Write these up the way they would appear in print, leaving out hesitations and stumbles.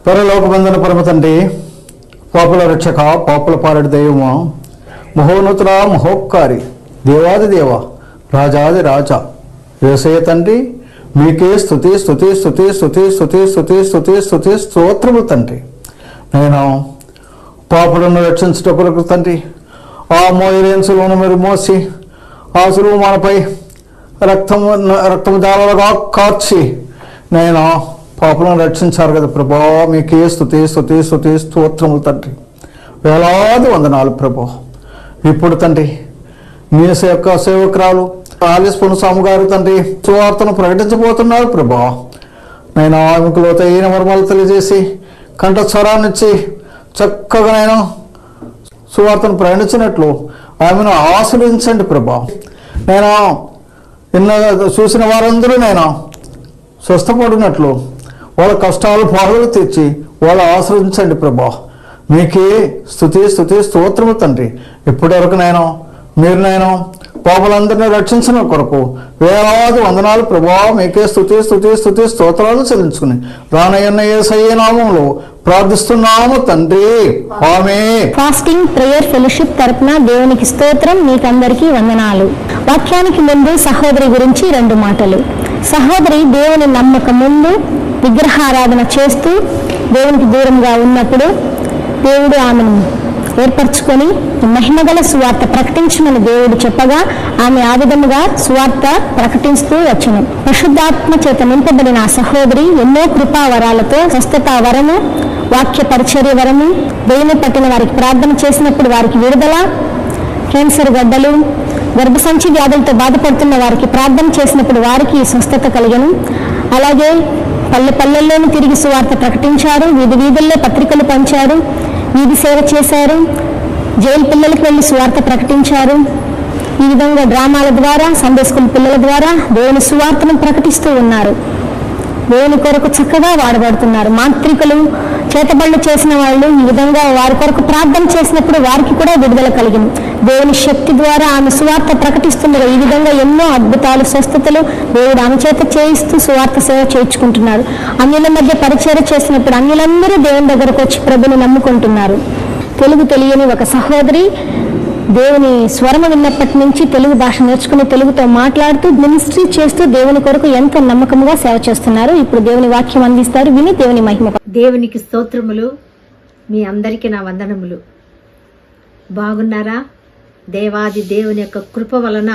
పరలోకబంధన పరమ తండ్రి, పాపుల రక్షక, పాపుల పాలడి దైవమా, మహోన్నతుల మహోపకారి, దేవాది దేవ, రాజాది రాజా, యేసయ్య తండ్రి, మీకే స్తుతి స్తుతి స్తుతి స్తుతి స్తుతి స్తుతి స్తుతి స్తుతి స్తోత్రము తండ్రి. నేను పాపులను రక్షించుటకు తండ్రి, ఆ మోయలేని సులువును మీరు మోసి, ఆ సులువు మనపై రక్తము జాలలుగా కార్చి నేను పాపులను రక్షించారు కదా ప్రభా. మీకే స్తుతి స్తుతి స్తుతి స్తోత్రములు తండ్రి. వేలాది వందనాలు ప్రభా. ఇప్పుడు తండ్రి మీ యొక్క సేవకురాలు ఆలిస్పును స్వామి గారు తండ్రి సువార్తను ప్రకటించబోతున్నారు ప్రభా. నేను ఆమెకు లోతైన మర్మాలు తెలియజేసి కంఠస్వరాన్నిచ్చి చక్కగా నేను సువార్తను ప్రకటించినట్లు ఆమెను ఆశీర్వదించండి ప్రభా. నేను చూసిన వారందరూ నేను స్వస్థపడినట్లు వాళ్ళ కష్టాలు బాధలు తీర్చి వాళ్ళు ఆశ్రయించండి ప్రభా. మీకే స్తుతి స్తుతి స్తోత్రము తండ్రి. ఇప్పటి వరకు మీరు పాపులందరినీ రక్షించిన కొరకు వేలాది వందనాలు ప్రభా. మీకే స్తుతి స్తుతి స్తుతి స్తోత్రాలు చెల్లించుకుని రానయ్యన్న యేసయ్య నామములో ప్రార్థిస్తున్నాము తండ్రి, ఆమేన్. ఫాస్టింగ్ ప్రేయర్ ఫెలోషిప్ తరపున దేవునికి స్తోత్రం. మీకందరికీ వందనాలు. వాక్యానికి ముందు సహోదరి గురించి 2 మాటలు. సహోదరి దేవుని నమ్మక ముందు విగ్రహారాధన చేస్తూ దేవునికి దూరంగా ఉన్నప్పుడు దేవుడు ఆమెను ఏర్పరచుకొని మహిమగల సువార్త ప్రకటించమని దేవుడు చెప్పగా ఆమె ఆ విధముగా సువార్త ప్రకటిస్తూ వచ్చును. పరిశుద్ధాత్మ చేత నింపబడిన ఆ సహోదరి ఎన్నో కృపా వరాలతో స్వస్థత వరము, వాక్య పరిచర్య వరము, దేవుని పట్టిన వారికి ప్రార్థన చేసినప్పుడు వారికి విడుదల, క్యాన్సర్ గడ్డలు, గర్భసంచి వ్యాధులతో బాధపడుతున్న వారికి ప్రార్థన చేసినప్పుడు వారికి స్వస్థత కలిగను. అలాగే పల్లెల్లోనూ తిరిగి సువార్త ప్రకటించారు, వీధి వీధుల్లో పత్రికలు పంచారు, వీధి సేవ చేశారు, జైలు పిల్లలకు వెళ్ళి సువార్త ప్రకటించారు. ఈ విధంగా డ్రామాల ద్వారా, సండే స్కూల్ పిల్లల ద్వారా దేవుని సువార్తను ప్రకటిస్తూ ఉన్నారు. దేవుని కొరకు చక్కగా వాడబడుతున్నారు. మాంత్రికులు, చేతబళ్ళు చేసిన వాళ్ళు ఈ విధంగా వారి కొరకు ప్రార్థన చేసినప్పుడు వారికి కూడా విడుదల కలిగింది. దేవుని శక్తి ద్వారా ఆమె సువార్త ప్రకటిస్తుండగా ఈ విధంగా ఎన్నో అద్భుతాలు, స్వస్థతలు దేవుడు ఆమె చేత చేయిస్తూ సువార్త సేవ చేయించుకుంటున్నారు. అన్యుల మధ్య పరిచర్య చేసినప్పుడు అన్యులందరూ దేవుని దగ్గరకు వచ్చి ప్రభుని నమ్ముకుంటున్నారు. తెలుగు తెలియని ఒక సహోదరి దేవుని స్వరము విన్నప్పటి నుంచి తెలుగు భాష నేర్చుకుని తెలుగుతో మాట్లాడుతూ మినిస్ట్రీ చేస్తూ దేవుని కొరకు ఎంతో నమ్మకంగా సేవ చేస్తున్నారు. ఇప్పుడు దేవుని వాక్యం అందిస్తారు, విని దేవుని మహిమ. దేవునికి స్తోత్రములు. మీ అందరికీ నా వందనములు. బాగున్నారా? దేవాది దేవుని యొక్క కృప వలన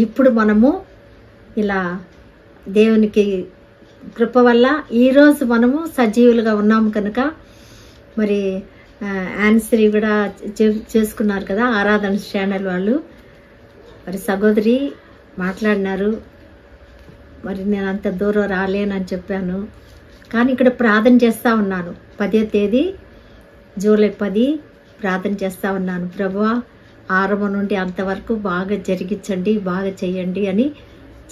ఇప్పుడు మనము ఇలా దేవునికి కృప వల్ల ఈరోజు మనము సజీవులుగా ఉన్నాము కనుక మరి యాన్సరీ కూడా చేసుకున్నారు కదా ఆరాధన ఛానల్ వాళ్ళు. మరి సహోదరి మాట్లాడినారు. మరి నేను అంత దూరం రాలేనని చెప్పాను, కానీ ఇక్కడ ప్రార్థన చేస్తూ ఉన్నాను. 10వ తేదీ జూలై 10 ప్రార్థన చేస్తూ ఉన్నాను. ప్రభువా, ఆరంభం నుండి అంతవరకు బాగా జరిగించండి, బాగా చెయ్యండి అని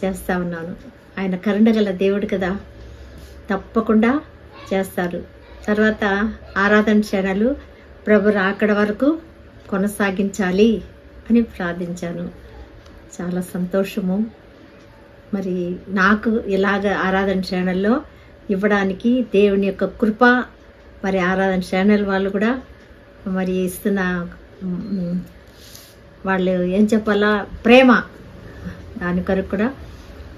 చేస్తూ ఉన్నాను. ఆయన కరుణగల దేవుడు కదా, తప్పకుండా చేస్తారు. తర్వాత ఆరాధన క్షణాలు ప్రభు రాకడ వరకు కొనసాగించాలి అని ప్రార్థించాను. చాలా సంతోషము. మరి నాకు ఇలాగ ఆరాధన ఛానల్లో ఇవ్వడానికి దేవుని యొక్క కృప, మరి ఆరాధన ఛానల్ వాళ్ళు కూడా మరి ఇస్తున్న వాళ్ళు ఏం చెప్పాలా ప్రేమ, దాని కొరకు కూడా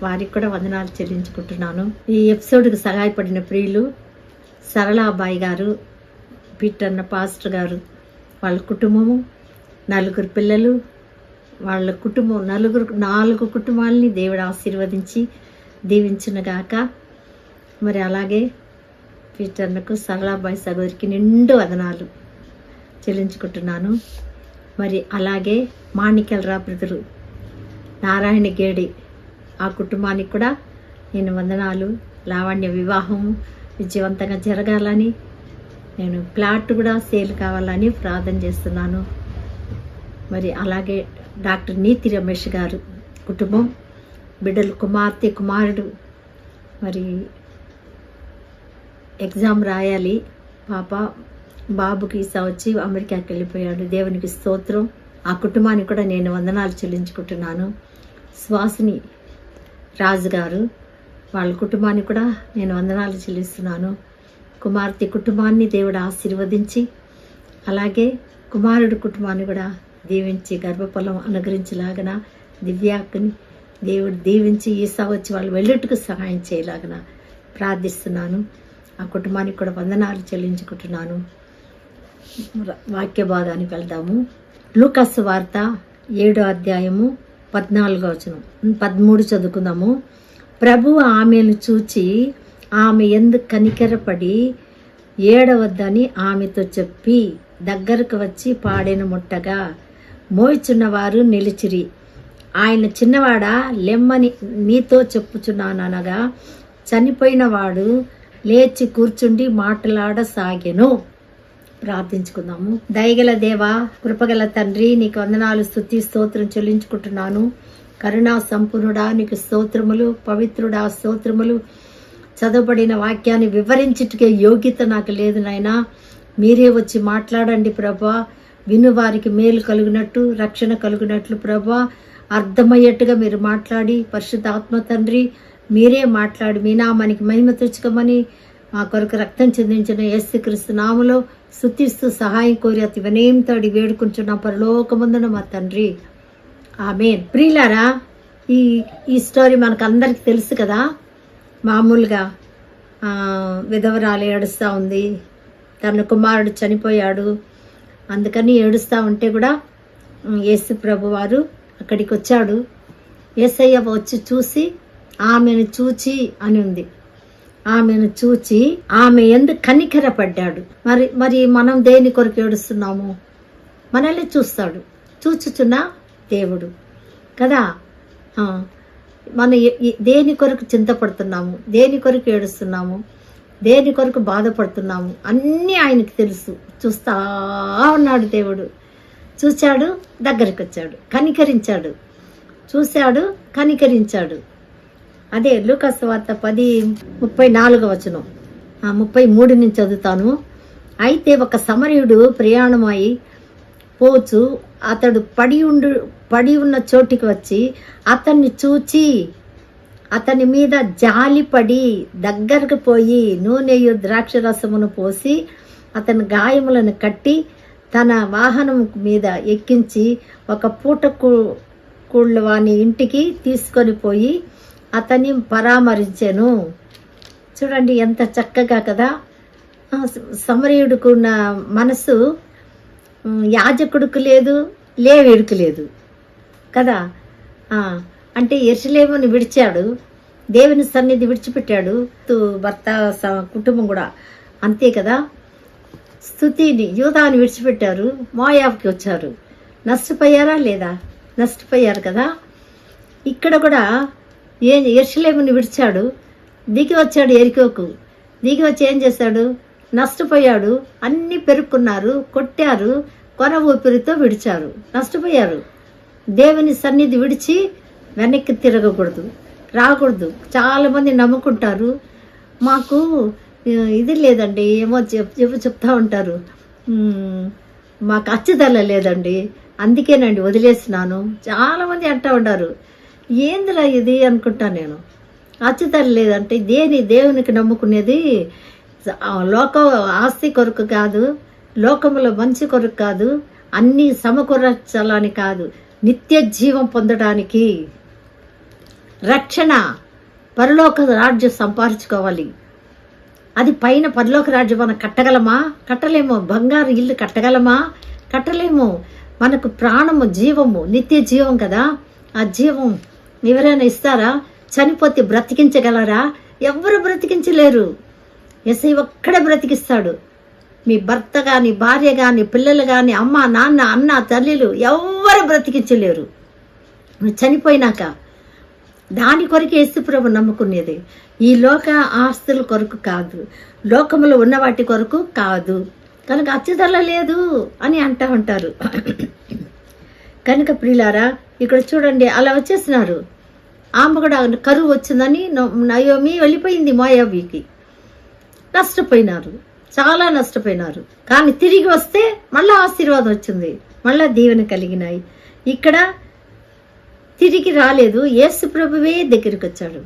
వారికి కూడా వందనాలు చెల్లించుకుంటున్నాను. ఈ ఎపిసోడ్కి సహాయపడిన ప్రియులు సరళాబాయి గారు, పీటన్న పాస్టర్ గారు, వాళ్ళ కుటుంబము, 4 పిల్లలు, వాళ్ళ కుటుంబం 4 కుటుంబాలని దేవుడు ఆశీర్వదించి దీవించునుగాక. మరి అలాగే పీటన్నకు సరళాబాయి సగోదరికి నిండు వదనాలు చెల్లించుకుంటున్నాను. మరి అలాగే మాణిక్యలరావు బ్రదరు, నారాయణ గేడి, ఆ కుటుంబానికి కూడా నేను వందనాలు. లావణ్య వివాహం విజయవంతంగా జరగాలని, నేను ప్లాట్ కూడా సేల్ కావాలని ప్రార్థన చేస్తున్నాను. మరి అలాగే డాక్టర్ నీతి రమేష్ గారు కుటుంబం, బిడ్డలు, కుమార్తె, కుమారుడు, మరి ఎగ్జామ్ రాయాలి పాప, బాబుకి వచ్చి అమెరికాకి వెళ్ళిపోయాడు. దేవునికి స్తోత్రం. ఆ కుటుంబానికి కూడా నేను వందనాలు చెల్లించుకుంటున్నాను. సువాసిని రాజు గారు, వాళ్ళ కుటుంబానికి కూడా నేను వందనాలు చెల్లిస్తున్నాను. కుమార్తె కుటుంబాన్ని దేవుడు ఆశీర్వదించి, అలాగే కుమారుడు కుటుంబాన్ని కూడా దీవించి గర్భఫలం అనుగ్రహించలాగన, దివ్యాకుని దేవుడు దీవించి ఈసా వచ్చి వాళ్ళు వెళ్ళుటకు సహాయం చేయలాగన ప్రార్థిస్తున్నాను. ఆ కుటుంబానికి కూడా వందనాలు చెల్లించుకుంటున్నాను. వాక్య భాగానికి వెళ్దాము. లూకాసు వార్త 7వ అధ్యాయము 14వ వచనం 13 చదువుకుందాము. ప్రభువు ఆమెను చూచి ఆమె యందు కనికరపడి ఏడవద్దని ఆమెతో చెప్పి దగ్గరకు వచ్చి పాడెను ముట్టగా మోయిచున్నవారు నిలిచిరి. ఆయన చిన్నవాడా లెమ్మని నీతో చెప్పుచున్నాననగా చనిపోయిన వాడు లేచి కూర్చుండి మాట్లాడసాగెను. ప్రార్థించుకుందాము. దయగల దేవా, కృపగల తండ్రి, నీకు వందనాలు, స్తుతి స్తోత్రం చెల్లించుకుంటున్నాను. కరుణా సంపూర్ణుడా నీకు స్తోత్రములు, పవిత్రుడా స్తోత్రములు. చదవబడిన వాక్యాన్ని వివరించుటకే యోగ్యత నాకు లేదు నాయనా. మీరే వచ్చి మాట్లాడండి ప్రభా. వినువారికి మేలు కలుగునట్టు, రక్షణ కలుగునట్లు ప్రభా, అర్థమయ్యేట్టుగా మీరు మాట్లాడి, పరిశుద్ధాత్మ తండ్రి మీరే మాట్లాడి మీ నామానికి మహిమ తెచ్చుకోమని మా కొరకు రక్తం చెందించిన యేసుక్రీస్తు నామములో స్తుతిస్తూ సహాయం కోరి అతి వినయంతో అడిగి వేడుకుంటున్నాం పరలోకమందున మా తండ్రి, ఆమేన్. ప్రియులారా, ఈ స్టోరీ మనకు అందరికి తెలుసు కదా. మామూలుగా విధవరాలు ఏడుస్తూ ఉంది, తన కుమారుడు చనిపోయాడు, అందుకని ఏడుస్తూ ఉంటే కూడా యేసు ప్రభు వారు అక్కడికి వచ్చాడు. యేసయ్య వచ్చి చూసి ఆమెను చూచి అని ఉంది. ఆమెను చూచి ఆమె యందు కనికరపడ్డాడు. మరి మనం దేని కొరకు ఏడుస్తున్నాము? మనల్ని చూస్తాడు, చూచుచున్న దేవుడు కదా. మన దేని కొరకు చింతపడుతున్నాము, దేని కొరకు ఏడుస్తున్నాము, దేని కొరకు బాధపడుతున్నాము అన్నీ ఆయనకు తెలుసు. చూస్తా ఉన్నాడు దేవుడు. చూశాడు, దగ్గరికి వచ్చాడు, కనికరించాడు. చూశాడు, కనికరించాడు. అదే లూకాసు వార్త 10:34 వచనం 33 నుంచి చదువుతాను. అయితే ఒక సమరయుడు ప్రయాణమై పోచు అతడు పడి ఉన్న చోటికి వచ్చి అతన్ని చూచి అతని మీద జాలిపడి దగ్గరకు పోయి నూనెయు ద్రాక్షరసమును పోసి అతని గాయములను కట్టి తన వాహనం మీద ఎక్కించి ఒక పూటకూళ్ళ వాని ఇంటికి తీసుకొని పోయి అతన్ని పరామరించెను. చూడండి ఎంత చక్కగా కదా. సమరయుడుకున్న మనసు యాజకుడికి లేదు, లేవీయుడికి లేదు కదా. అంటే యెరూషలేమును విడిచాడు, దేవుని సన్నిధి విడిచిపెట్టాడు, భర్త కుటుంబం కూడా అంతే కదా. స్తుతిని యూదాని విడిచిపెట్టారు, మోయాబుకి వచ్చారు. నష్టపోయారా లేదా? నష్టపోయారు కదా. ఇక్కడ కూడా యెరూషలేమును విడిచాడు, దిగి వచ్చాడు ఎరికోకు. దిగి వచ్చి ఏం చేశాడు? నష్టపోయాడు. అన్ని పెరుక్కున్నారు, కొట్టారు, కొన ఊపిరితో విడిచారు, నష్టపోయారు. దేవుని సన్నిధి విడిచి వెనక్కి తిరగకూడదు, రాకూడదు. చాలా మంది నమ్ముకుంటారు, మాకు ఇది లేదండి, ఏమో చెప్తా ఉంటారు, మాకు అచ్చుదల లేదండి, అందుకేనండి వదిలేసినాను. చాలామంది అంటూ ఉంటారు. ఏందిరా ఇది అనుకుంటా నేను. అచ్చుదల లేదంటే దేవునికి నమ్ముకునేది లోక ఆస్తి కొరకు కాదు, లోకములో మంచి కొరకు కాదు, అన్నీ సమకూర్చాలని కాదు, నిత్య జీవం పొందడానికి, రక్షణ, పరలోక రాజ్యం సంపాదించుకోవాలి. అది పైన పరలోక రాజ్యం మనం కట్టగలమా? కట్టలేము. బంగారు ఇల్లు కట్టగలమా? కట్టలేము. మనకు ప్రాణము, జీవము, నిత్య జీవం కదా. ఆ జీవం ఎవరైనా ఇస్తారా? చనిపోతే బ్రతికించగలరా? ఎవ్వరు బ్రతికించలేరు. యేసయ్య ఒక్కడే బ్రతికిస్తాడు. మీ భర్త కానీ, భార్య కానీ, పిల్లలు కానీ, అమ్మ, నాన్న, అన్న, తల్లిలు ఎవ్వరు బ్రతికించలేరు నువ్వు చనిపోయినాక. దాని కొరకు యేసు ప్రభు నమ్ముకునేది. ఈ లోక ఆస్తుల కొరకు కాదు, లోకములో ఉన్న వాటి కొరకు కాదు. కనుక అచ్చుదల లేదు అని అంటూ ఉంటారు. కనుక ప్రియులారా, ఇక్కడ చూడండి, అలా వచ్చేసినారు. ఆమె కూడా కరువు వచ్చిందని నయోమి వెళ్ళిపోయింది మోయాబీకి. నష్టపోయినారు, చాలా నష్టపోయినారు. కానీ తిరిగి వస్తే మళ్ళీ ఆశీర్వాదం వచ్చింది, మళ్ళీ దీవెన కలిగినాయి. ఇక్కడ తిరిగి రాలేదు, యేసు ప్రభువే దగ్గరికి వచ్చాడు.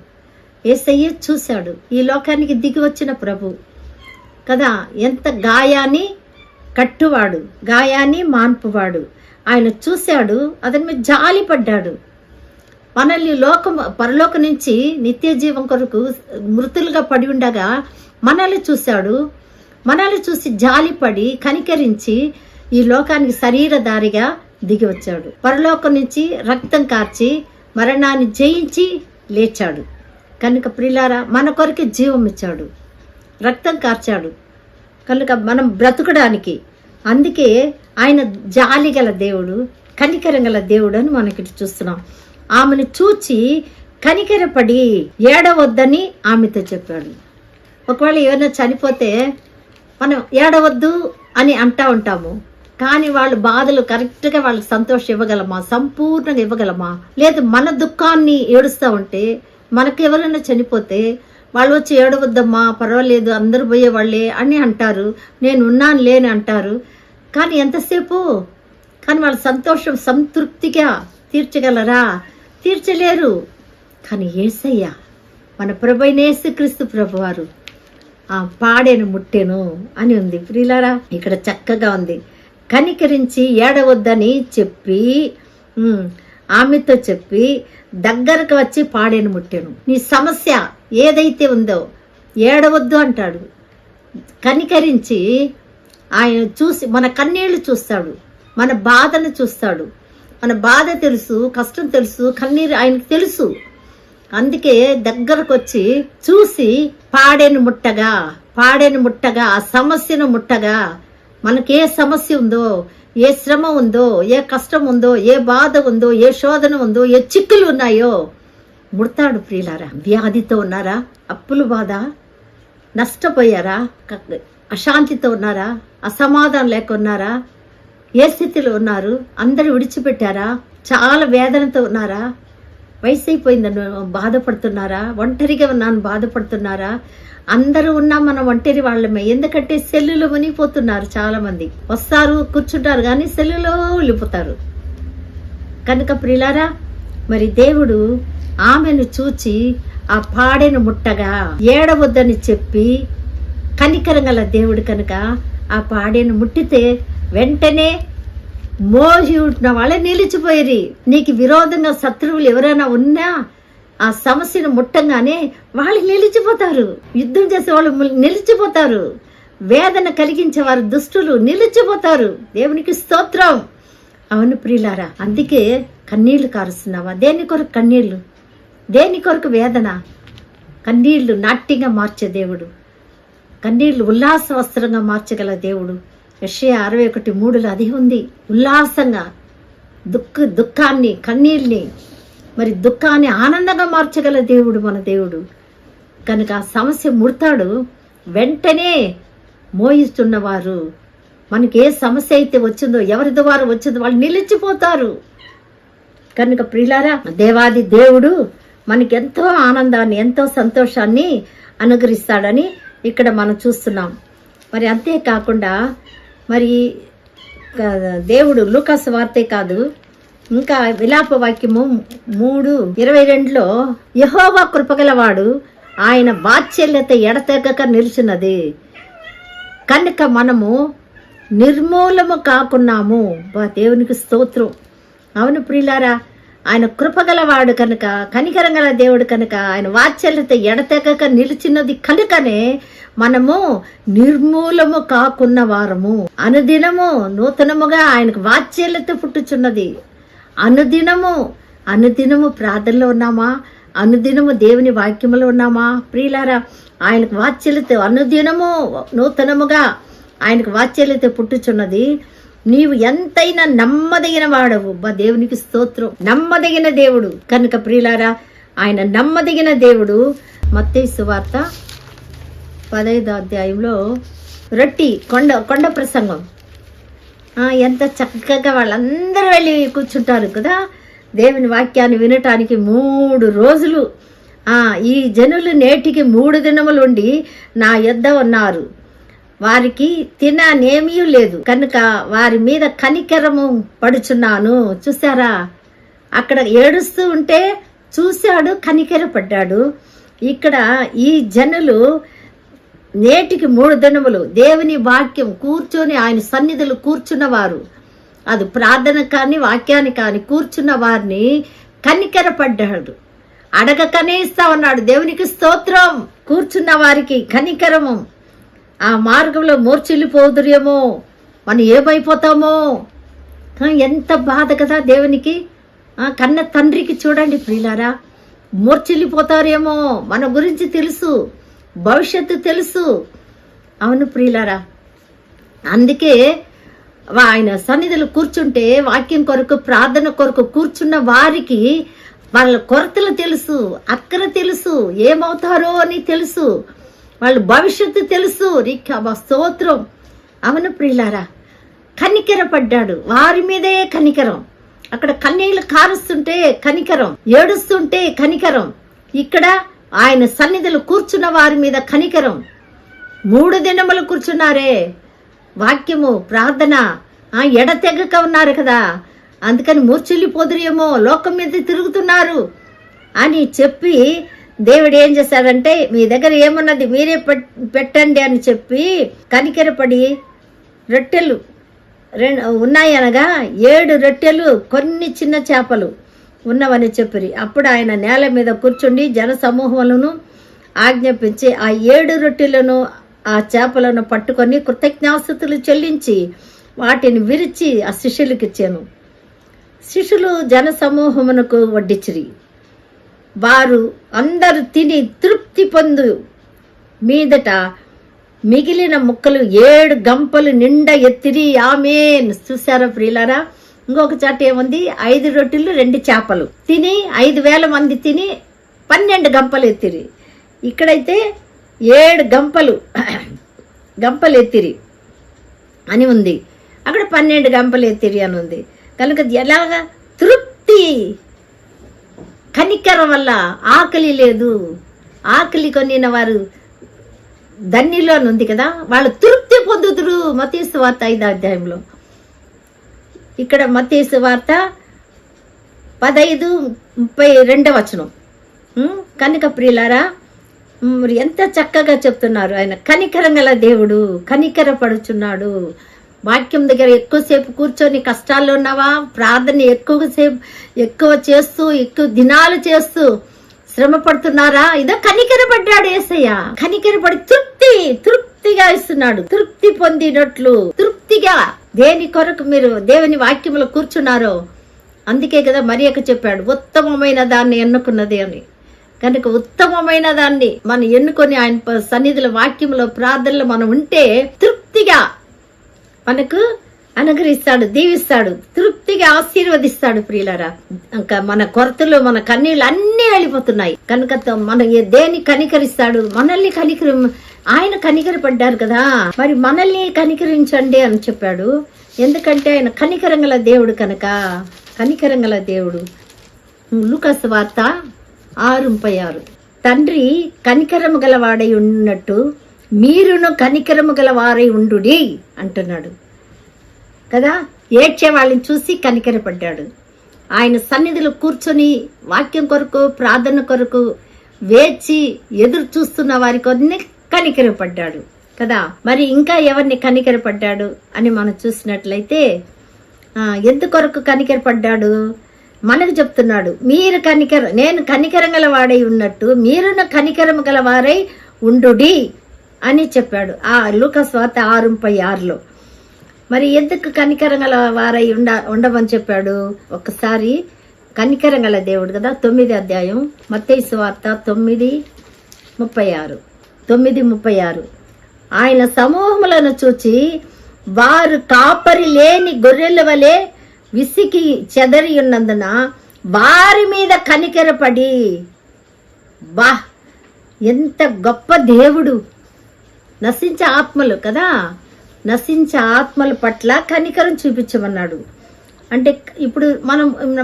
యేసయ్య చూశాడు, ఈ లోకానికి దిగి వచ్చిన ప్రభు కదా, ఎంత గాయాన్ని కట్టువాడు, గాయాన్ని మాన్పువాడు. ఆయన చూశాడు, అతని మీద జాలి పడ్డాడు. మనల్ని పరలోకం నుంచి నిత్య జీవం కొరకు మృతులుగా పడి ఉండగా మనల్ని చూశాడు. మనల్ని చూసి జాలిపడి కనికరించి ఈ లోకానికి శరీరధారిగా దిగి వచ్చాడు. పరలోకం నుంచి రక్తం కార్చి మరణాన్ని జయించి లేచాడు. కనుక ప్రియులారా, మన కొరకు జీవం ఇచ్చాడు, రక్తం కార్చాడు కనుక మనం బ్రతుకడానికి. అందుకే ఆయన జాలి గల దేవుడు, కనికరం గల దేవుడు అని మనకి చూస్తున్నాం. ఆమెను చూచి కనికరపడి ఏడవద్దని ఆమెతో చెప్పాడు. ఒకవేళ ఏమైనా చనిపోతే మనం ఏడవద్దు అని అంటూ ఉంటాము, కానీ వాళ్ళ బాధలు కరెక్ట్గా వాళ్ళకి సంతోషం ఇవ్వగలమా, సంపూర్ణంగా ఇవ్వగలమా? లేదు మన దుఃఖాన్ని ఏడుస్తూ ఉంటే, మనకు ఎవరైనా చనిపోతే వాళ్ళు వచ్చి ఏడవద్దమ్మా, పర్వాలేదు, అందరూ పోయే వాళ్ళే అని అంటారు, నేను ఉన్నాను లేని అంటారు. కానీ ఎంతసేపు? కానీ వాళ్ళ సంతోషం సంతృప్తిగా తీర్చగలరా? తీర్చలేరు. కానీ యేసయ్య, మన ప్రభువైన యేసుక్రీస్తు ప్రభువారు ఆ పాడేను ముట్టెను అని ఉంది. ప్రియులారా, ఇక్కడ చక్కగా ఉంది. కనికరించి ఏడవద్దని చెప్పి ఆమెతో చెప్పి దగ్గరకు వచ్చి పాడేను ముట్టెను. నీ సమస్య ఏదైతే ఉందో ఏడవద్దు అంటాడు. కనికరించి ఆయన చూసి మన కన్నీళ్లు చూస్తాడు, మన బాధను చూస్తాడు. మన బాధ తెలుసు, కష్టం తెలుసు, కన్నీరు ఆయనకు తెలుసు. అందుకే దగ్గరకు వచ్చి చూసి పాడేను ముట్టగా ఆ సమస్యను ముట్టగా, మనకి ఏ సమస్య ఉందో, ఏ శ్రమ ఉందో, ఏ కష్టం ఉందో, ఏ బాధ ఉందో, ఏ శోధన ఉందో, ఏ చిక్కులు ఉన్నాయో ముడతాడు. ప్రియులారా, వ్యాధితో ఉన్నారా? అప్పుల బాధ, నష్టపోయారా? అశాంతితో ఉన్నారా? అసమాధానం లేక ఉన్నారా? ఏ స్థితిలో ఉన్నారు? అందరూ విడిచిపెట్టారా? చాలా వేదనతో ఉన్నారా? వయసు అయిపోయిందని బాధపడుతున్నారా? ఒంటరిగా ఉన్నాను బాధపడుతున్నారా? అందరూ ఉన్నా మనం ఒంటరి వాళ్ళమే. ఎందుకంటే సెల్లులో మునిగిపోతున్నారు. చాలా మంది వస్తారు, కూర్చుంటారు, కానీ సెల్లులో వెళ్ళిపోతారు. కనుక ప్రియులారా, మరి దేవుడు ఆమెను చూచి ఆ పాడెను ముట్టగా ఏడవద్దని చెప్పి కనికరం గల దేవుడు కనుక ఆ పాడెను ముట్టితే వెంటనే మోసి ఉంటున్న వాళ్ళే నిలిచిపోయి. నీకు విరోధంగా శత్రువులు ఎవరైనా ఉన్నా ఆ సమస్యను ముట్టంగానే వాళ్ళు నిలిచిపోతారు. యుద్ధం చేసే వాళ్ళు నిలిచిపోతారు. వేదన కలిగించే వారు దుష్టులు నిలిచిపోతారు. దేవునికి స్తోత్రం. అవును ప్రియులారా, అందుకే కన్నీళ్లు కారుస్తున్నావా? దేని కొరకు కన్నీళ్లు? దేని కొరకు వేదన? కన్నీళ్లు నాట్యంగా మార్చే దేవుడు, కన్నీళ్లు ఉల్లాస వస్త్రంగా మార్చగల దేవుడు. యెషయా 61:3 అది ఉంది. ఉల్లాసంగా దుఃఖాన్ని, కన్నీళ్ళని, మరి దుఃఖాన్ని ఆనందంగా మార్చగల దేవుడు మన దేవుడు. కనుక ఆ సమస్య ముడతాడు. వెంటనే మోయిస్తున్నవారు, మనకి ఏ సమస్య అయితే వచ్చిందో, ఎవరి ద్వారా వచ్చిందో వాళ్ళు నిలిచిపోతారు. కనుక ప్రియులారా, దేవాది దేవుడు మనకి ఎంతో ఆనందాన్ని, ఎంతో సంతోషాన్ని అనుగ్రహిస్తాడని ఇక్కడ మనం చూస్తున్నాం. మరి అంతేకాకుండా మరి దేవుడు లూకాసు వార్తే కాదు, ఇంకా విలాప వాక్యము 3:22లో యెహోవా కృపగలవాడు, ఆయన వాత్సల్యత ఎడతెగక నిలిచినది కనుక మనము నిర్మూలము కాకున్నాము. దేవునికి స్తోత్రం. అవును ప్రియులారా, ఆయన కృపగలవాడు కనుక, కనికరం గల దేవుడు కనుక, ఆయన వాత్సల్యత ఎడతెగక నిలిచినది కనుకనే మనము నిర్మూలము కాకున్న వారము. అనుదినము నూతనముగా ఆయనకు వాత్సల్యత పుట్టుచున్నది. అనుదినము ప్రార్థనలో ఉన్నామా? అనుదినము దేవుని వాక్యములో ఉన్నామా? ప్రియులారా, ఆయనకు వాత్సల్యత అనుదినము నూతనముగా ఆయనకు వాత్సల్యత పుట్టుచున్నది. నీవు ఎంతైనా నమ్మదగిన వాడవు. దేవునికి స్తోత్రం. నమ్మదగిన దేవుడు కనుక ప్రియులారా, ఆయన నమ్మదగిన దేవుడు. మత్తయి సువార్త 15వ అధ్యాయంలో రొట్టి కొండ ప్రసంగం, ఎంత చక్కగా వాళ్ళందరూ వెళ్ళి కూర్చుంటారు కదా దేవుని వాక్యాన్ని వినటానికి. 3 రోజులు ఈ జనులు నేటికి 3 దినములు ఉండి నా యొద్ద ఉన్నారు, వారికి తిననేమీ లేదు కనుక వారి మీద కనికరము పడుచున్నాను. చూసారా, అక్కడ ఏడుస్తూ ఉంటే చూశాడు, కనికర పడ్డాడు. ఇక్కడ ఈ జనులు నేటికి 3 దినములు దేవుని వాక్యం కూర్చొని ఆయన సన్నిధులు కూర్చున్నవారు, అది ప్రార్థన కానీ వాక్యాన్ని కానీ కూర్చున్న వారిని కనికరపడ్డాడు. అడగకనే ఇస్తామన్నాడు. దేవునికి స్తోత్రం. కూర్చున్న వారికి కనికరము. ఆ మార్గంలో మూర్చిల్లిపోదురేమో, మనం ఏమైపోతామో, ఎంత బాధ కదా దేవునికి. కన్న తండ్రికి చూడండి ప్రియులారా, మూర్చిల్లిపోతారేమో, మన గురించి తెలుసు, భవిష్యత్తు తెలుసు. అవును ప్రియులారా, అందుకే ఆయన సన్నిధులు కూర్చుంటే వాక్యం కొరకు ప్రార్థన కొరకు కూర్చున్న వారికి వాళ్ళ కొరతలు తెలుసు, అక్కర తెలుసు, ఏమవుతారో అని తెలుసు, వాళ్ళ భవిష్యత్తు తెలుసు. స్తోత్రం. అవును ప్రియులారా, కనికరపడ్డాడు. వారి మీదే కనికరం. అక్కడ కన్నీళ్లు కారుస్తుంటే కనికరం, ఏడుస్తుంటే కనికరం. ఇక్కడ ఆయన సన్నిధులు కూర్చున్న వారి మీద కనికరం. 3 దినములు కూర్చున్నారే, వాక్యము ప్రార్థన ఎడతెగక ఉన్నారు కదా, అందుకని మూర్చిల్లిపోదురేమో, లోకం మీద తిరుగుతున్నారు అని చెప్పి దేవుడు ఏం చేశాడంటే, మీ దగ్గర ఏమున్నది మీరే పెట్టండి అని చెప్పి కనికరపడి రొట్టెలు ఉన్నాయనగా 7 రొట్టెలు కొన్ని చిన్న చేపలు ఉన్నవని చెప్పిరి. అప్పుడు ఆయన నేల మీద కూర్చుండి జన సమూహములను ఆజ్ఞాపించి ఆ 7 రొట్టెలను ఆ చేపలను పట్టుకొని కృతజ్ఞాస్తుతులు చెల్లించి వాటిని విరిచి ఆ శిష్యులకు ఇచ్చాను. శిష్యులు జన సమూహమునకు వడ్డించిరి. వారు అందరూ తిని తృప్తి పొందు మీదట మిగిలిన ముక్కలు 7 గంపలు నిండా ఎత్తిరి. ఆమేన్. చూసారా ప్రియులారా, ఇంకొక చాట ఏముంది, 5 రొట్టెలు 2 చేపలు తిని 5,000 మంది తిని 12 గంపలు ఎత్తిరి. ఇక్కడైతే 7 గంపలు ఎత్తిరి అని ఉంది, అక్కడ 12 గంపలు ఎత్తిరి అని ఉంది. కనుక ఎలాగా తృప్తి, కనికరం వల్ల ఆకలి లేదు. ఆకలి కొనిన వారు ధన్యులు అని ఉంది కదా, వాళ్ళు తృప్తి పొందుతురు. మత్తయి సువార్త 5వ అధ్యాయంలో. ఇక్కడ మత్తయి సువార్త 15:32 వచనం. కనుక ప్రియులారా, మరి ఎంత చక్కగా చెప్తున్నారు. ఆయన కనికరం గల దేవుడు, కనికరపడుచున్నాడు. వాక్యం దగ్గర ఎక్కువసేపు కూర్చొని కష్టాల్లో ఉన్నావా, ప్రార్థన ఎక్కువ చేస్తూ ఎక్కువ దినాలు చేస్తూ శ్రమ పడుతున్నారా, ఇదో కనికరపడ్డాడు యేసయ్య. కనికరపడి తృప్తిగా ఇస్తున్నాడు. తృప్తి పొందినట్లు తృప్తిగా దేని కొరకు మీరు దేవుని వాక్యంలో కూర్చున్నారో, అందుకే కదా మరియకు చెప్పాడు, ఉత్తమమైన దాన్ని ఎన్నుకున్నది అని. కనుక ఉత్తమమైన దాన్ని మనం ఎన్నుకొని ఆయన సన్నిధిలో వాక్యంలో ప్రార్థనలో మనం ఉంటే తృప్తిగా మనకు అనుగ్రహిస్తాడు, దీవిస్తాడు, తృప్తిగా ఆశీర్వదిస్తాడు. ప్రియులారా, ఇంకా మన కొరతలు మన కన్నీళ్ళు అన్నీ వెళ్ళిపోతున్నాయి. కనుక మన దేన్ని కనికరిస్తాడు, మనల్ని ఆయన కనికరపడ్డారు కదా, మరి మనల్ని కనికరించండి అని చెప్పాడు. ఎందుకంటే ఆయన కనికరంగల దేవుడు కనుక. కనికరంగల దేవుడు. లూకాసు వార్త 6:36. తండ్రి కనికరము గలవాడై ఉన్నట్టు మీరును కనికరము గలవారై ఉండుడి అంటున్నాడు కదా. ఏడ్చే వాళ్ళని చూసి కనికరపడ్డాడు. ఆయన సన్నిధిలో కూర్చొని వాక్యం కొరకు ప్రార్థన కొరకు వేచి ఎదురు చూస్తున్న వారి కొన్ని కనికరపడ్డాడు కదా. మరి ఇంకా ఎవరిని కనికరపడ్డాడు అని మనం చూసినట్లయితే, ఎందుకొరకు కనికరపడ్డాడు మనకు చెప్తున్నాడు. నేను కనికరం గల వాడై ఉన్నట్టు మీరును కనికరము గల వారై ఉండుడి అని చెప్పాడు ఆ లూకాసు వార్త 6:36. మరి ఎందుకు కనికరం గల వారై ఉండమని చెప్పాడు? ఒకసారి కనికరం గల దేవుడు కదా. 9వ అధ్యాయం మత్తయి సువార్త 9:36. ఆయన సమూహములను చూచి వారు కాపరి లేని గొర్రెల వలె విసికి చెదరి ఉన్నందున వారి మీద కనికరపడి, బా ఎంత గొప్ప దేవుడు! నశించే ఆత్మలు కదా, నశించే ఆత్మల పట్ల కనికరం చూపించమన్నాడు. అంటే ఇప్పుడు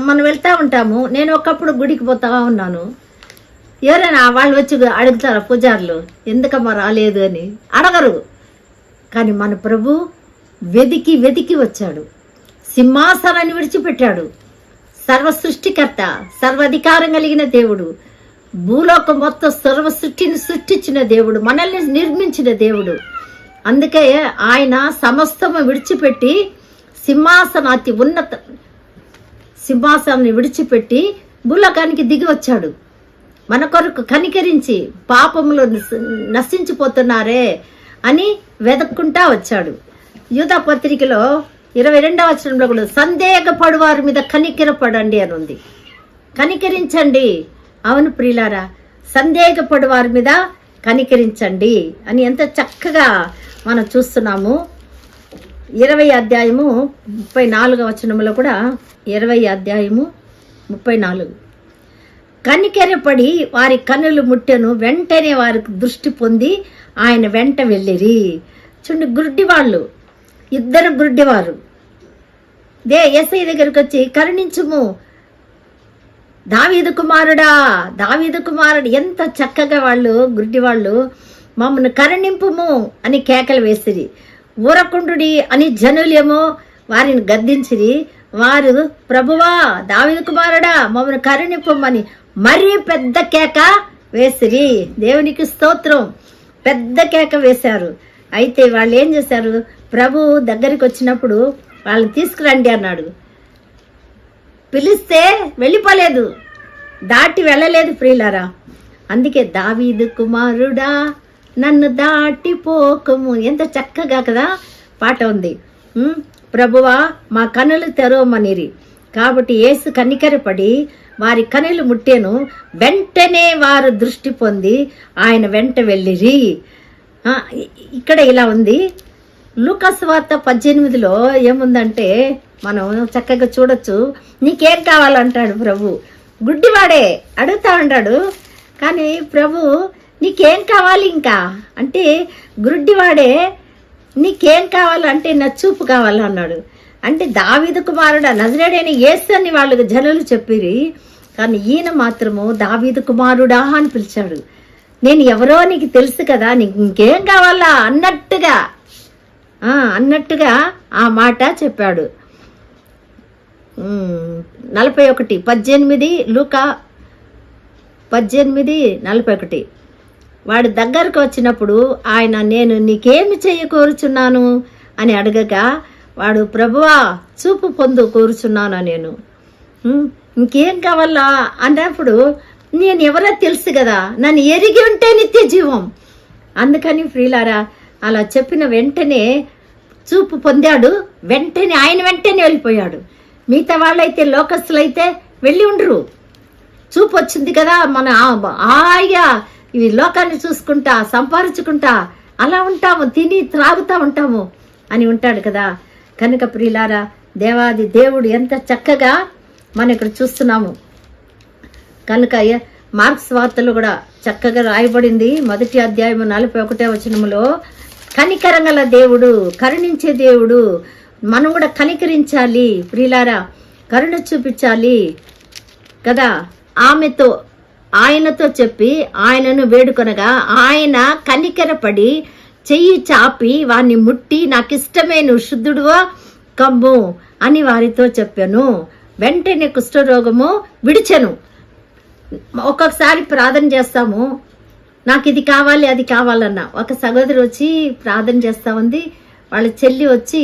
మనం వెళ్తా ఉంటాము. నేను ఒకప్పుడు గుడికి పోతా ఉన్నాను. ఎవరైనా వాళ్ళు వచ్చి అడుగుతారా పూజారులు, ఎందుకమ్మా రాలేదు అని? అడగరు. కానీ మన ప్రభు వెతికి వచ్చాడు. సింహాసనాన్ని విడిచిపెట్టాడు. సర్వ సృష్టికర్త, సర్వాధికారం కలిగిన దేవుడు భూలోకం మొత్తం సర్వ సృష్టిని సృష్టించిన దేవుడు, మనల్ని నిర్మించిన దేవుడు. అందుకే ఆయన సమస్తము విడిచిపెట్టి సింహాసనాన్ని విడిచిపెట్టి భూలోకానికి దిగి వచ్చాడు. మన కొరకు కనికరించి పాపములో నశించిపోతున్నారే అని వెదక్కుంటా వచ్చాడు. యూదా పత్రికలో 22వ వచనంలో కూడా సందేహపడు వారి మీద కనికరపడండి అని ఉంది. కనికరించండి. అవును ప్రియులారా, సందేహపడు వారి మీద కనికరించండి అని ఎంత చక్కగా మనం చూస్తున్నాము. 20వ అధ్యాయము 34వ వచనంలో కూడా 20వ అధ్యాయము 34 కనికెరపడి వారి కన్నులు ముట్టెను, వెంటనే వారికి దృష్టి పొంది ఆయన వెంట వెళ్ళిరి. చూడండి, గుడ్డివాళ్ళు, ఇద్దరు గుడ్డివారు యేసయ్య దగ్గరికి వచ్చి కరుణించుము దావీదు కుమారుడు, ఎంత చక్కగా వాళ్ళు గుడ్డివాళ్ళు మమ్మల్ని కరుణింపుము అని కేకలు వేసిరి. ఊరకుండుడి అని జనులేమో వారిని గద్దించిరి. వారు ప్రభువా దావీదు కుమారుడా మమ్మల్ని కరుణింపమని మరీ పెద్ద కేక వేసిరి. దేవునికి స్తోత్రం. పెద్ద కేక వేశారు. అయితే వాళ్ళు ఏం చేశారు, ప్రభు దగ్గరికి వచ్చినప్పుడు వాళ్ళని తీసుకురండి అన్నాడు. పిలిస్తే వెళ్ళిపోలేదు, దాటి వెళ్ళలేదు ప్రియులారా. అందుకే దావీదు కుమారుడా నన్ను దాటిపోకము, ఎంత చక్కగా కదా పాట ఉంది. ప్రభువా మా కన్నులు తెరవమనిరి. కాబట్టి యేసు కనికరపడి వారి కన్నులు ముట్టెను, వెంటనే వారు దృష్టి పొంది ఆయన వెంట వెళ్ళిరి. ఇక్కడ ఇలా ఉంది. లూకా సువార్త 18లో ఏముందంటే మనం చక్కగా చూడొచ్చు. నీకేం కావాలంటాడు ప్రభు. గుడ్డివాడే అడుగుతా ఉంటాడు, కానీ ప్రభు నీకేం కావాలి ఇంకా అంటే, గుడ్డివాడే నీకేం కావాలంటే నా చూపు కావాలన్నాడు. అంటే దావీదు కుమారుడు నజరేయుడైన యేసు అని వాళ్ళకి జనులు చెప్పిరి, కానీ ఈయన మాత్రము దావీదు కుమారుడా అని పిలిచాడు. నేను ఎవరో నీకు తెలుసు కదా, నీకు ఇంకేం కావాలా అన్నట్టుగా ఆ మాట చెప్పాడు. 41:18 లూకా 18:41 వాడు దగ్గరకు వచ్చినప్పుడు ఆయన నేను నీకేమి కోరుచున్నాను అని అడగగా వాడు ప్రభువా చూపు పొందు కోరుచున్నాను నేను. ఇంకేం కావాలా అన్నప్పుడు నేను ఎవరో తెలుసు కదా, నన్ను ఎరిగి ఉంటే నిత్య జీవం. అందుకని ప్రియులారా అలా చెప్పిన వెంటనే చూపు పొందాడు. ఆయన వెంటనే వెళ్ళిపోయాడు. మిగతా వాళ్ళైతే లోకస్తులైతే వెళ్ళి ఉండరు. చూపు వచ్చింది కదా, మన హాయిగా ఇవి లోకాన్ని చూసుకుంటా సంపాదించుకుంటా అలా ఉంటాము, తిని త్రాగుతూ ఉంటాము అని ఉంటాడు కదా. కనుక ప్రియులారా దేవాది దేవుడు ఎంత చక్కగా మనం ఇక్కడ చూస్తున్నాము. కనుక మార్క్స్ వార్తలు కూడా చక్కగా రాయబడింది. 1వ అధ్యాయం 41వ వచనములో కనికరంగల దేవుడు, కరుణించే దేవుడు. మనం కూడా కనికరించాలి ప్రియులారా, కరుణ చూపించాలి కదా. ఆయనతో చెప్పి ఆయనను వేడుకొనగా ఆయన కనికరపడి చెయ్యి చాపి వారిని ముట్టి నాకిష్టమే నువ్వు శుద్ధుడువా కమ్ము అని వారితో చెప్పాను. వెంటనే కుష్ఠరోగము విడిచెను. ఒక్కొక్కసారి ప్రార్థన చేస్తాము, నాకు ఇది కావాలి అది కావాలన్నా. ఒక సహోదరి వచ్చి ప్రార్థన చేస్తా ఉంది. వాళ్ళ చెల్లి వచ్చి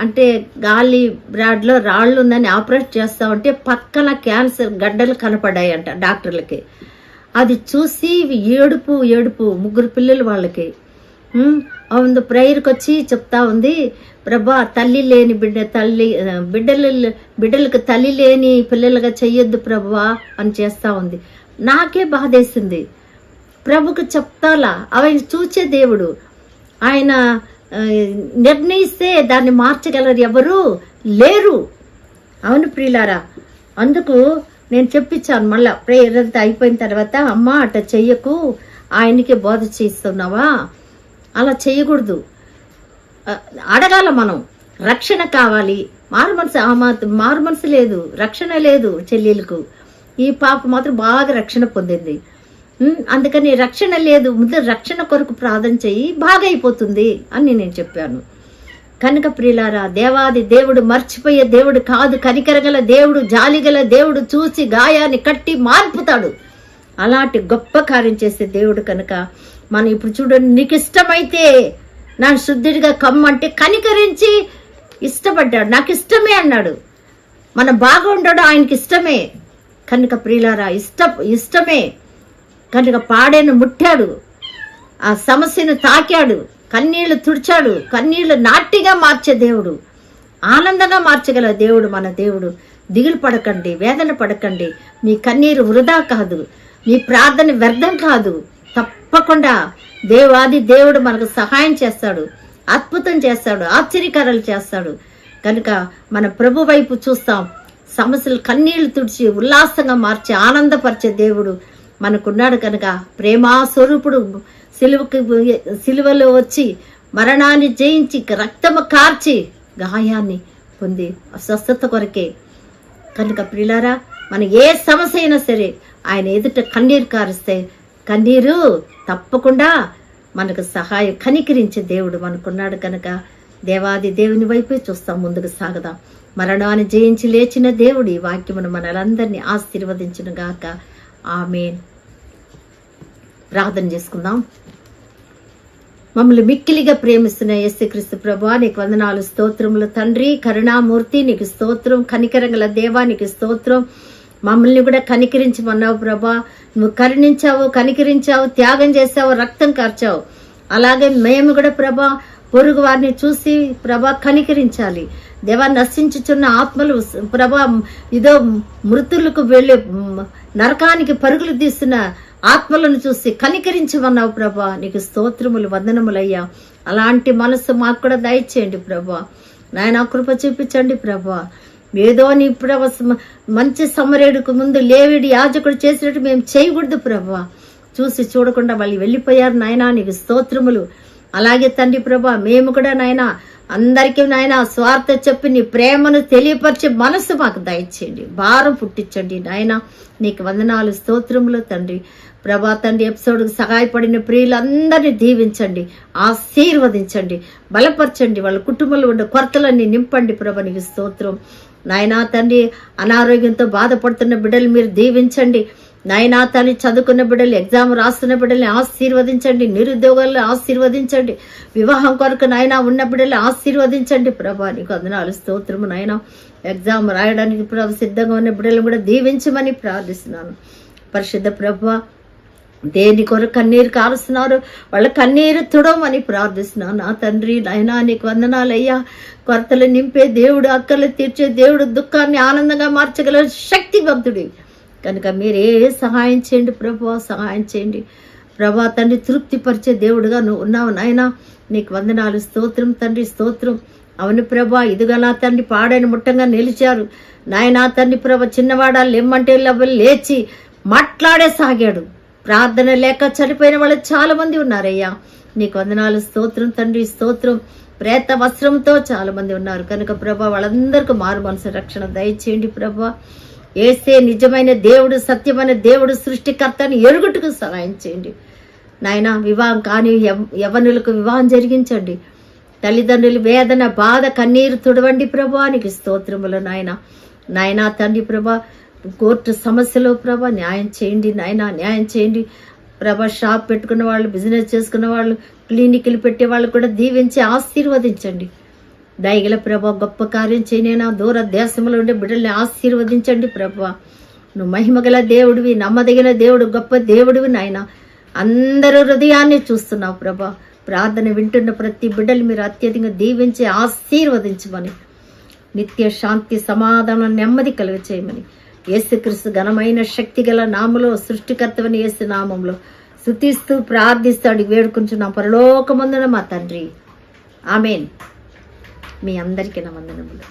అంటే గాలి బ్రాడ్లో రాళ్ళు ఉందని ఆపరేట్ చేస్తా ఉంటే పక్కన క్యాన్సర్ గడ్డలు కనపడ్డాయంట డాక్టర్లకి. అది చూసి ఏడుపు 3 పిల్లలు వాళ్ళకి. అవును ప్రేయర్కి వచ్చి చెప్తా ఉంది, ప్రభా తల్లి లేని బిడ్డలకు తల్లి లేని పిల్లలుగా చెయ్యొద్దు ప్రభువా అని చేస్తా ఉంది. నాకే బాధేసింది. ప్రభుకు చెప్తాలా, ఆయన చూచే దేవుడు, ఆయన నిర్ణయిస్తే దాన్ని మార్చగలరు ఎవరు లేరు. అవును ప్రియులారా, అందుకు నేను చెప్పించాను. మళ్ళా ప్రేయర్ అంతా అయిపోయిన తర్వాత అమ్మ అట్ట చెయ్యకు, ఆయనకి బోధ చేస్తున్నావా, అలా చేయకూడదు. అడగాల మనం, రక్షణ కావాలి. మారు మనసు లేదు, రక్షణ లేదు చెల్లెలకు. ఈ పాప మాత్రం బాగా రక్షణ పొందింది. అందుకని రక్షణ లేదు, ముందు రక్షణ కొరకు ప్రార్థన చెయ్యి, బాగా అయిపోతుంది అని నేను చెప్పాను. కనుక ప్రియులారా దేవాది దేవుడు మర్చిపోయే దేవుడు కాదు, కనికరగల దేవుడు, జాలిగల దేవుడు. చూసి గాయాన్ని కట్టి మార్పుతాడు. అలాంటి గొప్ప కార్యం చేసే దేవుడు కనుక మనం ఇప్పుడు చూడండి, నీకు ఇష్టమైతే నా శుద్ధుడిగా కమ్మంటే కనికరించి ఇష్టపడ్డాడు. నాకు ఇష్టమే అన్నాడు. మనం బాగుండడం ఆయనకి ఇష్టమే కనుక ప్రియులారా, ఇష్టమే కనుక పాడేను ముట్టాడు, ఆ సమస్యను తాకాడు, కన్నీళ్లు తుడిచాడు. కన్నీళ్లు నాట్టిగా మార్చే దేవుడు, ఆనందంగా మార్చగల దేవుడు మన దేవుడు. దిగులు పడకండి, వేదన పడకండి. మీ కన్నీరు వృధా కాదు, మీ ప్రార్థన వ్యర్థం కాదు. తప్పకుండా దేవాది దేవుడు మనకు సహాయం చేస్తాడు, అద్భుతం చేస్తాడు, ఆశ్చర్యకారాలు చేస్తాడు. కనుక మన ప్రభు వైపు చూస్తాం. సమస్యలు కన్నీళ్లు తుడిచి ఉల్లాసంగా మార్చి ఆనందపరిచే దేవుడు మనకున్నాడు. కనుక ప్రేమా స్వరూపుడు సిలువలో వచ్చి మరణాన్ని జయించి రక్తము కార్చి గాయాన్ని పొంది స్వస్థత కొరకే. కనుక ప్రియులారా, మన ఏ సమస్య అయినా సరే ఆయన ఎదుట కన్నీరు కారిస్తే కన్నీరు తప్పకుండా మనకు సహాయం కనికరించే దేవుడు మనకున్నాడు. కనుక దేవాది దేవుని వైపే చూస్తాం, ముందుకు సాగదాం. మరణాన్ని జయించి లేచిన దేవుడు ఈ వాక్యమును మనలందరినీ ఆశీర్వదించును గాక. ఆమేన్. ప్రార్థన చేసుకుందాం. మమ్మల్ని మిక్కిలిగా ప్రేమిస్తున్న యేసుక్రీస్తు ప్రభువా, నీకు వందనాలు, స్తోత్రములు తండ్రి. కరుణామూర్తి నీకు స్తోత్రం. కనికరంగల దేవా నీకు స్తోత్రం. మమ్మల్ని కూడా కనికరించమన్నావు ప్రభా. నువ్వు కరుణించావు, కనికరించావు, త్యాగం చేసావు, రక్తం కార్చావు. అలాగే మేము కూడా ప్రభా పొరుగు వారిని చూసి ప్రభా కనికరించాలి. దేవా, నశించుచున్న ఆత్మలు ప్రభా, ఇదో మృతులకు వెళ్ళి నరకానికి పరుగులు తీస్తున్న ఆత్మలను చూసి కనికరించమన్నావు ప్రభా. నీకు స్తోత్రములు, వందనములయ్యా. అలాంటి మనసు మాకు కూడా దయచేయండి ప్రభా. నాయన కృప చూపించండి ప్రభా. ఏదో నీ ప్రభా మంచి సమరేడుకు ముందు లేవిడి యాజకుడు చేసినట్టు మేము చేయకూడదు ప్రభా. చూసి చూడకుండా వాళ్ళు వెళ్ళిపోయారు నాయనా, నీకు స్తోత్రములు. అలాగే తండ్రి ప్రభా, మేము కూడా నాయన అందరికీ నాయన స్వార్థ చెప్పి నీ ప్రేమను తెలియపరిచే మనసు మాకు దయచేయండి, భారం పుట్టించండి నాయన. నీకు వందనాలు, స్తోత్రములు తండ్రి ప్రభా. తండ్రి ఎపిసోడ్కు సహాయపడిన ప్రియులందరినీ దీవించండి, ఆశీర్వదించండి, బలపరచండి. వాళ్ళ కుటుంబంలో ఉండే కొరతలన్నీ నింపండి ప్రభా. నీకు స్తోత్రం నాయనా. తండ్రి అనారోగ్యంతో బాధపడుతున్న బిడ్డలు మీరు దీవించండి నాయనా. తల్లి చదువుకున్న బిడ్డలు, ఎగ్జామ్ రాస్తున్న బిడ్డల్ని ఆశీర్వదించండి, నిరుద్యోగాలను ఆశీర్వదించండి, వివాహం కొరకు నాయన ఉన్న బిడ్డలు ఆశీర్వదించండి ప్రభా. నీకు వందనాలు, స్తోత్రము నాయన. ఎగ్జామ్ రాయడానికి ప్రభు సిద్ధంగా ఉన్న బిడ్డలు కూడా దీవించమని ప్రార్థిస్తున్నాను. పరిశుద్ధ ప్రభా, దేని కొరకు కన్నీరు కారుస్తున్నారు వాళ్ళ కన్నీరు తుడవమని ప్రార్థిస్తున్నాను నా తండ్రి. నాయనా నీకు వందనాలయ్యా. కొరతలు నింపే దేవుడు, అక్కలు తీర్చే దేవుడు, దుఃఖాన్ని ఆనందంగా మార్చగల శక్తివంతుడి కనుక మీరే సహాయం చేయండి ప్రభా, సహాయం చేయండి ప్రభా. తండ్రి తృప్తిపరిచే దేవుడుగా నువ్వు ఉన్నావు నాయన. నీకు వందనాలు, స్తోత్రం తండ్రి, స్తోత్రం. అవును ప్రభా, ఇదిగా నా తండ్రి పాడైన ముట్టంగా నిలిచారు నాయనా. తండ్రి ప్రభా, చిన్నవాడా లెమ్మంటే లేచి మాట్లాడేసాగాడు. ప్రార్థన లేక చనిపోయిన వాళ్ళు చాలా మంది ఉన్నారయ్యా. నీకు వందనాలు, స్తోత్రం తండ్రి, స్తోత్రం. ప్రేత వస్త్రంతో చాలా మంది ఉన్నారు కనుక ప్రభా, వాళ్ళందరికీ మారు మనసు రక్షణ దయచేయండి ప్రభా. ఏసే నిజమైన దేవుడు, సత్యమైన దేవుడు, సృష్టికర్తని ఎరుగుటకు సహాయం చేయండి నాయన. వివాహం కాని యవ్వనులకు వివాహం జరిగించండి. తల్లిదండ్రులు వేదన, బాధ, కన్నీరు తుడవండి ప్రభా. నీకు స్తోత్రములు నాయన. నాయనా తండ్రి ప్రభా, కోర్టు సమస్యలో ప్రభా న్యాయం చేయండి నాయన, న్యాయం చేయండి ప్రభా. షాప్ పెట్టుకున్న వాళ్ళు, బిజినెస్ చేసుకున్న వాళ్ళు, క్లినిక్లు పెట్టే వాళ్ళు కూడా దీవించి ఆశీర్వదించండి. దయగల ప్రభా, గొప్ప కార్యం చేయనైనా దూర దేశంలో ఉండే బిడ్డల్ని ఆశీర్వదించండి ప్రభా. నువ్వు మహిమగల దేవుడివి, నమ్మదగిన దేవుడు, గొప్ప దేవుడివి నాయన. అందరూ హృదయాన్ని చూస్తున్నావు ప్రభా. ప్రార్థన వింటున్న ప్రతి బిడ్డలు మీరు అత్యధికంగా దీవించి ఆశీర్వదించమని, నిత్య శాంతి, సమాధానం, నెమ్మది కలుగ చేయమని యేసుక్రీస్తు ఘనమైన శక్తి గల నామములో, సృష్టికర్తవని యేసు నామంలో స్తుతిస్తూ ప్రార్థిస్తూ అడిగి వేడుకుంటున్నాం పరలోకమందున మా తండ్రి. ఆమేన్. మీ అందరికీ నా వందనములు.